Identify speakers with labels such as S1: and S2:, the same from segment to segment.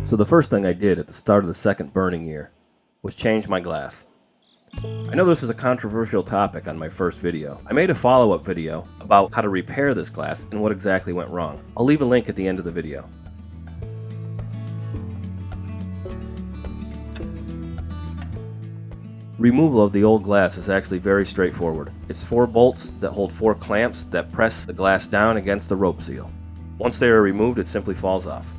S1: So the first thing I did at the start of the second burning year was change my glass. I know this was a controversial topic on my first video. I made a follow-up video about how to repair this glass and what exactly went wrong. I'll leave a link at the end of the video. Removal of the old glass is actually very straightforward. It's 4 bolts that hold 4 clamps that press the glass down against the rope seal. Once they are removed, it simply falls off.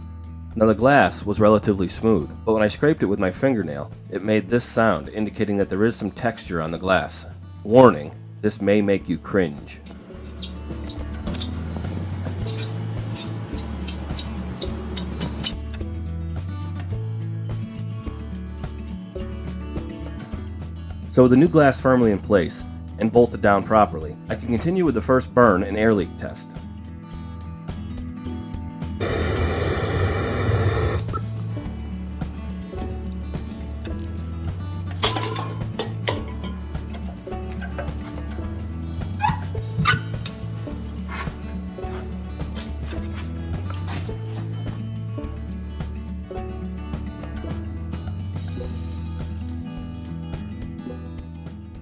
S1: Now the glass was relatively smooth, but when I scraped it with my fingernail, it made this sound indicating that there is some texture on the glass. Warning, this may make you cringe. So with the new glass firmly in place and bolted down properly, I can continue with the first burn and air leak test.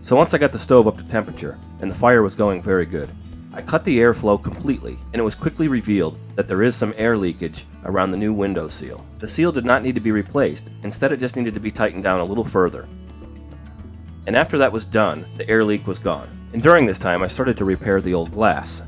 S1: So once I got the stove up to temperature, and the fire was going very good, I cut the airflow completely, and it was quickly revealed that there is some air leakage around the new window seal. The seal did not need to be replaced, instead it just needed to be tightened down a little further. And after that was done, the air leak was gone. And during this time, I started to repair the old glass.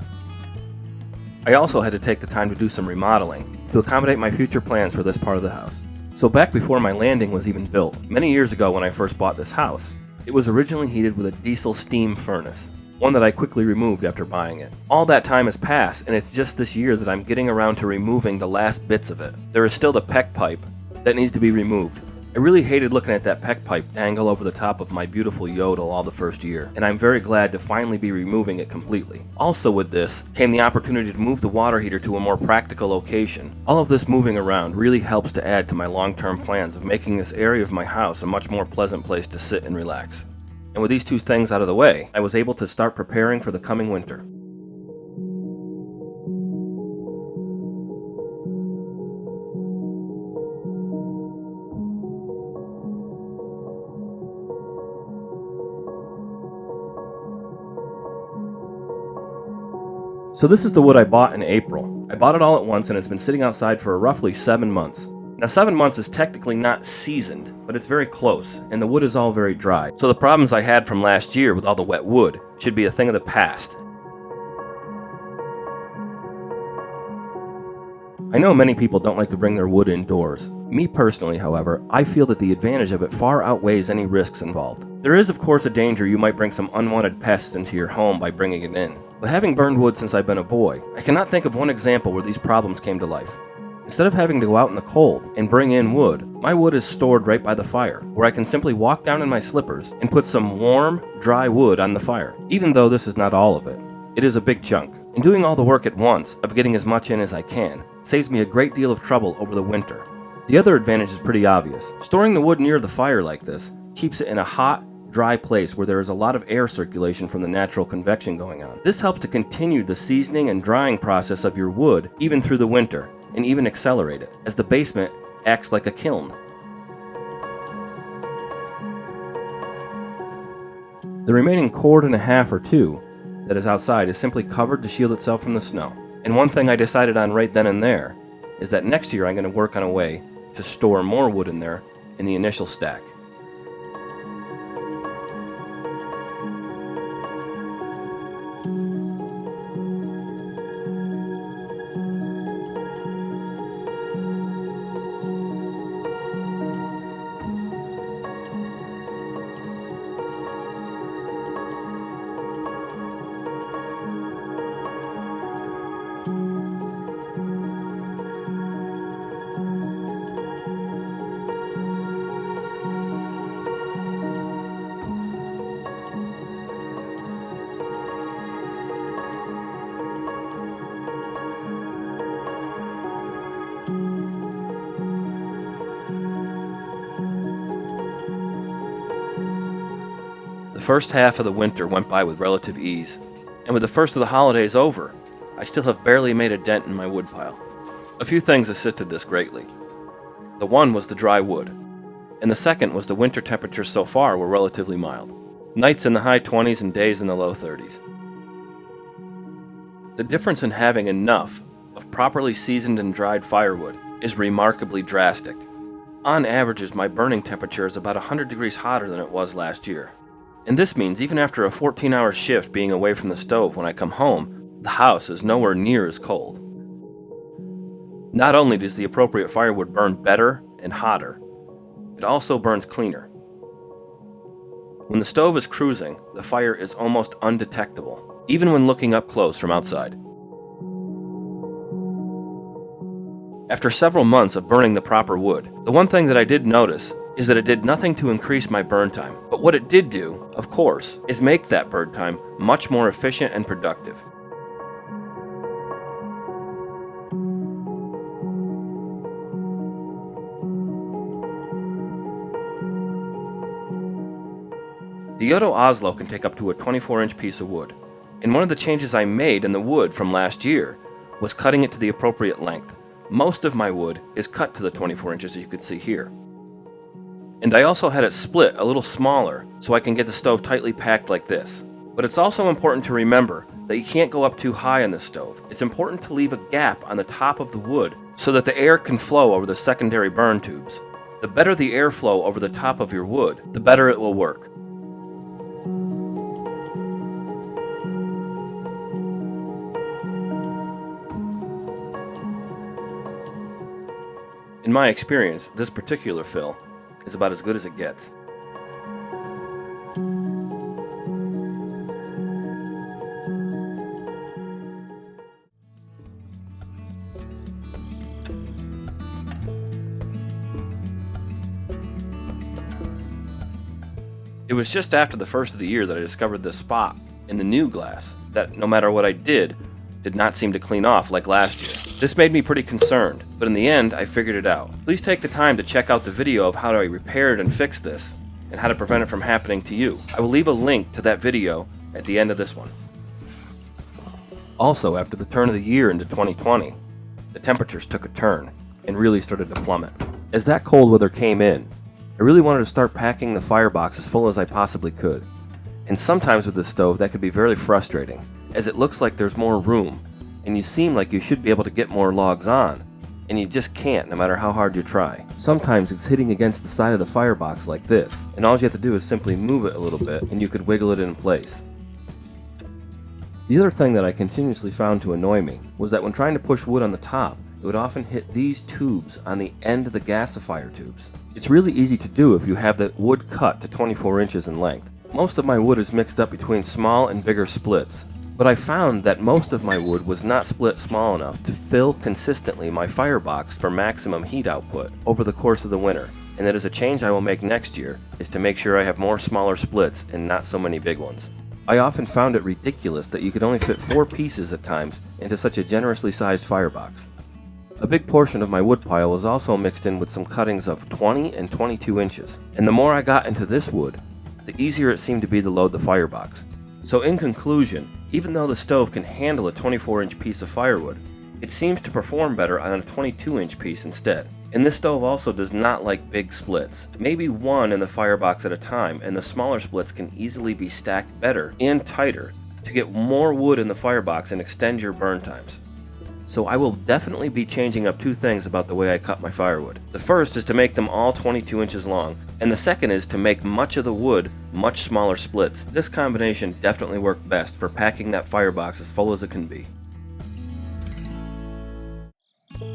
S1: I also had to take the time to do some remodeling to accommodate my future plans for this part of the house. So back before my landing was even built, many years ago when I first bought this house, it was originally heated with a diesel steam furnace, one that I quickly removed after buying it. All that time has passed, and it's just this year that I'm getting around to removing the last bits of it. There is still the PEX pipe that needs to be removed. I really hated looking at that PEX pipe dangle over the top of my beautiful Jotul all the first year, and I'm very glad to finally be removing it completely. Also with this came the opportunity to move the water heater to a more practical location. All of this moving around really helps to add to my long-term plans of making this area of my house a much more pleasant place to sit and relax. And with these two things out of the way, I was able to start preparing for the coming winter. So this is the wood I bought in April. I bought it all at once and it's been sitting outside for roughly 7 months. Now 7 months is technically not seasoned, but it's very close, and the wood is all very dry. So the problems I had from last year with all the wet wood should be a thing of the past. I know many people don't like to bring their wood indoors. Me personally, however, I feel that the advantage of it far outweighs any risks involved. There is of course a danger you might bring some unwanted pests into your home by bringing it in. But having burned wood since I've been a boy, I cannot think of one example where these problems came to life. Instead of having to go out in the cold and bring in wood, my wood is stored right by the fire, where I can simply walk down in my slippers and put some warm, dry wood on the fire. Even though this is not all of it, it is a big chunk. And doing all the work at once of getting as much in as I can saves me a great deal of trouble over the winter. The other advantage is pretty obvious. Storing the wood near the fire like this keeps it in a hot, dry place where there is a lot of air circulation from the natural convection going on. This helps to continue the seasoning and drying process of your wood even through the winter, and even accelerate it, as the basement acts like a kiln. The remaining cord and a half or two that is outside is simply covered to shield itself from the snow. And one thing I decided on right then and there is that next year I'm going to work on a way to store more wood in there in the initial stack. The first half of the winter went by with relative ease, and with the first of the holidays over, I still have barely made a dent in my woodpile. A few things assisted this greatly. The one was the dry wood, and the second was the winter temperatures so far were relatively mild. Nights in the high 20s and days in the low 30s. The difference in having enough of properly seasoned and dried firewood is remarkably drastic. On average, my burning temperature is about 100 degrees hotter than it was last year. And this means even after a 14-hour shift being away from the stove when I come home, the house is nowhere near as cold. Not only does the appropriate firewood burn better and hotter, it also burns cleaner. When the stove is cruising, the fire is almost undetectable, even when looking up close from outside. After several months of burning the proper wood, the one thing that I did notice is that it did nothing to increase my burn time. But what it did do, of course, is make that burn time much more efficient and productive. The Jotul Oslo can take up to a 24-inch piece of wood, and one of the changes I made in the wood from last year was cutting it to the appropriate length. Most of my wood is cut to the 24 inches, as you can see here. And I also had it split a little smaller so I can get the stove tightly packed like this. But it's also important to remember that you can't go up too high on this stove. It's important to leave a gap on the top of the wood so that the air can flow over the secondary burn tubes. The better the airflow over the top of your wood, the better it will work. In my experience, this particular fill is about as good as it gets. It was just after the first of the year that I discovered this spot in the new glass that, no matter what I did not seem to clean off like last year. This made me pretty concerned, but in the end, I figured it out. Please take the time to check out the video of how I repaired and fixed this, and how to prevent it from happening to you. I will leave a link to that video at the end of this one. Also, after the turn of the year into 2020, the temperatures took a turn and really started to plummet. As that cold weather came in, I really wanted to start packing the firebox as full as I possibly could. And sometimes with this stove, that could be very frustrating, as it looks like there's more room, and you seem like you should be able to get more logs on, and you just can't no matter how hard you try. Sometimes it's hitting against the side of the firebox like this, and all you have to do is simply move it a little bit and you could wiggle it in place. The other thing that I continuously found to annoy me was that when trying to push wood on the top, it would often hit these tubes on the end of the gasifier tubes. It's really easy to do if you have the wood cut to 24 inches in length. Most of my wood is mixed up between small and bigger splits, but I found that most of my wood was not split small enough to fill consistently my firebox for maximum heat output over the course of the winter, and that is a change I will make next year, is to make sure I have more smaller splits and not so many big ones. I often found it ridiculous that you could only fit 4 pieces at times into such a generously sized firebox. A big portion of my wood pile was also mixed in with some cuttings of 20 and 22 inches, and the more I got into this wood, the easier it seemed to be to load the firebox. So in conclusion, even though the stove can handle a 24-inch piece of firewood, it seems to perform better on a 22-inch piece instead. And this stove also does not like big splits. Maybe one in the firebox at a time, and the smaller splits can easily be stacked better and tighter to get more wood in the firebox and extend your burn times. So I will definitely be changing up 2 things about the way I cut my firewood. The first is to make them all 22 inches long, and the second is to make much of the wood much smaller splits. This combination definitely worked best for packing that firebox as full as it can be.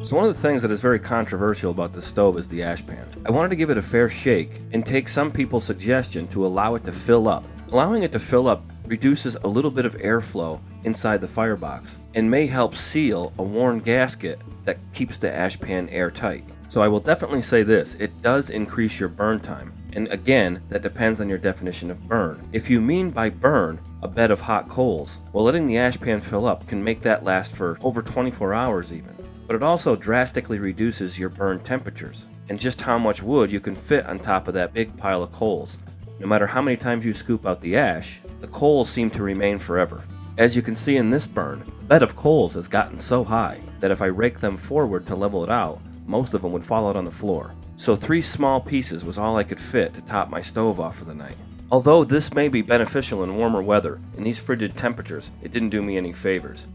S1: So one of the things that is very controversial about this stove is the ash pan. I wanted to give it a fair shake and take some people's suggestion to allow it to fill up. Allowing it to fill up reduces a little bit of airflow inside the firebox and may help seal a worn gasket that keeps the ash pan airtight. So I will definitely say this, it does increase your burn time. And again, that depends on your definition of burn. If you mean by burn a bed of hot coals, well, letting the ash pan fill up can make that last for over 24 hours even. But it also drastically reduces your burn temperatures and just how much wood you can fit on top of that big pile of coals. No matter how many times you scoop out the ash, the coals seem to remain forever. As you can see in this burn, the bed of coals has gotten so high that if I rake them forward to level it out, most of them would fall out on the floor. so 3 small pieces was all I could fit to top my stove off for the night. Although this may be beneficial in warmer weather, in these frigid temperatures, it didn't do me any favors.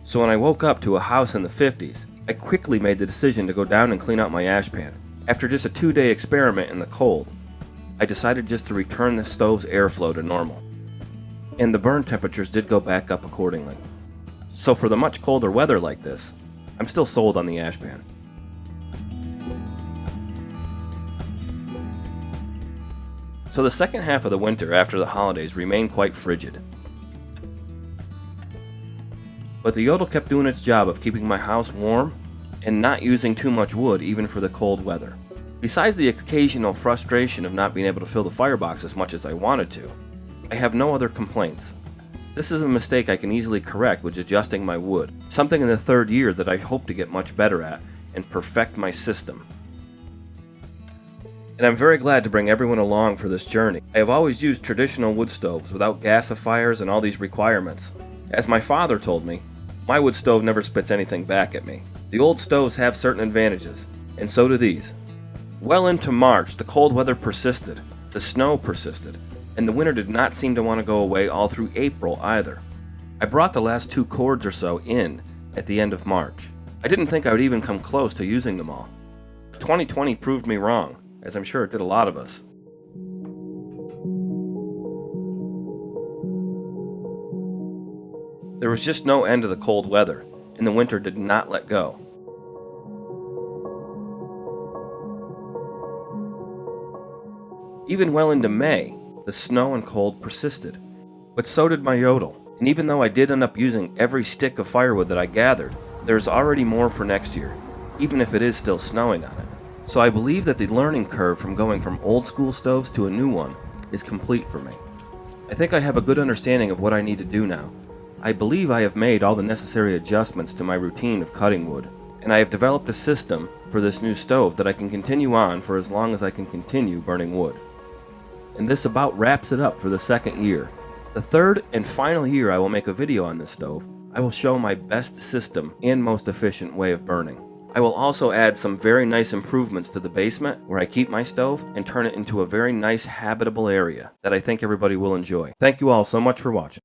S1: So when I woke up to a house in the 50s, I quickly made the decision to go down and clean out my ash pan. After just a 2-day experiment in the cold, I decided just to return the stove's airflow to normal. And the burn temperatures did go back up accordingly. So for the much colder weather like this, I'm still sold on the ash pan. So the second half of the winter after the holidays remained quite frigid. But the Jotul kept doing its job of keeping my house warm and not using too much wood even for the cold weather. Besides the occasional frustration of not being able to fill the firebox as much as I wanted to, I have no other complaints. This is a mistake I can easily correct with adjusting my wood, something in the 3rd year that I hope to get much better at and perfect my system. And I'm very glad to bring everyone along for this journey. I have always used traditional wood stoves without gasifiers and all these requirements. As my father told me, my wood stove never spits anything back at me. The old stoves have certain advantages, and so do these. Well into March, the cold weather persisted, the snow persisted, and the winter did not seem to want to go away all through April either. I brought the last 2 cords or so in at the end of March. I didn't think I would even come close to using them all. 2020 proved me wrong, as I'm sure it did a lot of us. There was just no end to the cold weather, and the winter did not let go. Even well into May, the snow and cold persisted, but so did my Jotul. And even though I did end up using every stick of firewood that I gathered, there's already more for next year, even if it is still snowing on it. So I believe that the learning curve from going from old school stoves to a new one is complete for me. I think I have a good understanding of what I need to do now. I believe I have made all the necessary adjustments to my routine of cutting wood, and I have developed a system for this new stove that I can continue on for as long as I can continue burning wood. And this about wraps it up for the 2nd year. The 3rd and final year I will make a video on this stove. I will show my best system and most efficient way of burning. I will also add some very nice improvements to the basement where I keep my stove and turn it into a very nice habitable area that I think everybody will enjoy. Thank you all so much for watching.